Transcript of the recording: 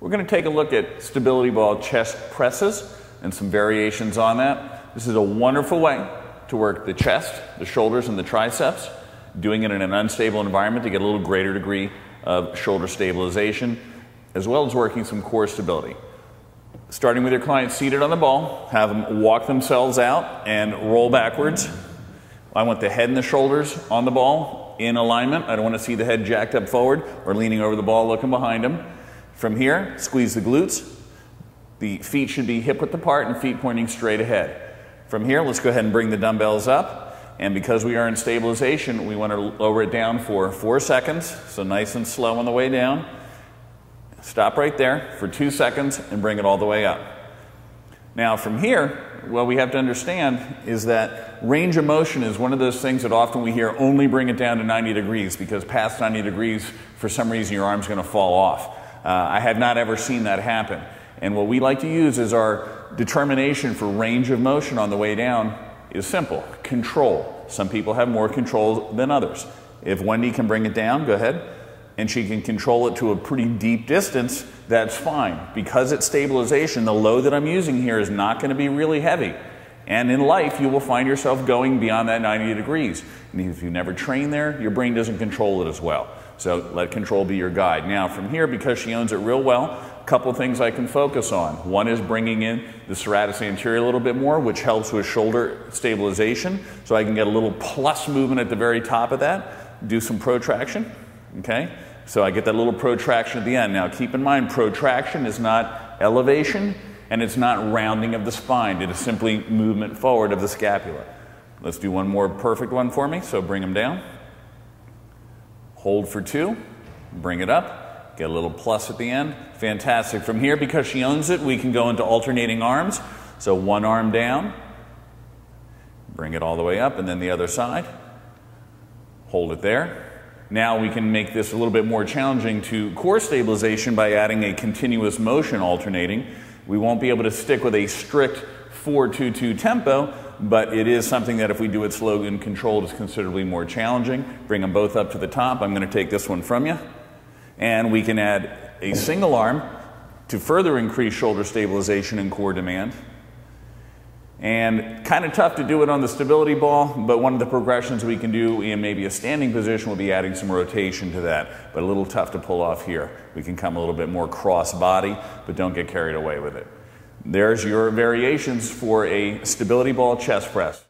We're going to take a look at stability ball chest presses and some variations on that. This is a wonderful way to work the chest, the shoulders, and the triceps, doing it in an unstable environment to get a little greater degree of shoulder stabilization, as well as working some core stability. Starting with your client seated on the ball, have them walk themselves out and roll backwards. I want the head and the shoulders on the ball in alignment. I don't want to see the head jacked up forward or leaning over the ball looking behind them. From here, squeeze the glutes. The feet should be hip width apart and feet pointing straight ahead. From here, let's go ahead and bring the dumbbells up. And because we are in stabilization, we want to lower it down for 4 seconds. So nice and slow on the way down. Stop right there for 2 seconds and bring it all the way up. Now from here, what we have to understand is that range of motion is one of those things that often we hear only bring it down to 90 degrees because past 90 degrees, for some reason, your arm's going to fall off. I have not ever seen that happen. And what we like to use is our determination for range of motion on the way down is simple: control. Some people have more control than others. If Wendy can bring it down, go ahead. And she can control it to a pretty deep distance, that's fine. Because it's stabilization, the load that I'm using here is not going to be really heavy. And in life, you will find yourself going beyond that 90 degrees. And if you never train there, your brain doesn't control it as well. So let control be your guide. Now from here, because she owns it real well, a couple of things I can focus on. One is bringing in the serratus anterior a little bit more, which helps with shoulder stabilization. So I can get a little plus movement at the very top of that. Do some protraction. Okay, so I get that little protraction at the end. Now keep in mind, protraction is not elevation and it's not rounding of the spine. It is simply movement forward of the scapula. Let's do one more perfect one for me. So bring them down. Hold for 2. Bring it up. Get a little plus at the end. Fantastic. From here, because she owns it, we can go into alternating arms. So one arm down. Bring it all the way up, and then the other side. Hold it there. Now we can make this a little bit more challenging to core stabilization by adding a continuous motion alternating. We won't be able to stick with a strict 4-2-2 tempo, but it is something that if we do it slow and controlled is considerably more challenging. Bring them both up to the top. I'm going to take this one from you. And we can add a single arm to further increase shoulder stabilization and core demand. And kind of tough to do it on the stability ball, but one of the progressions we can do in maybe a standing position will be adding some rotation to that, but a little tough to pull off here. We can come a little bit more cross body, but don't get carried away with it. There's your variations for a stability ball chest press.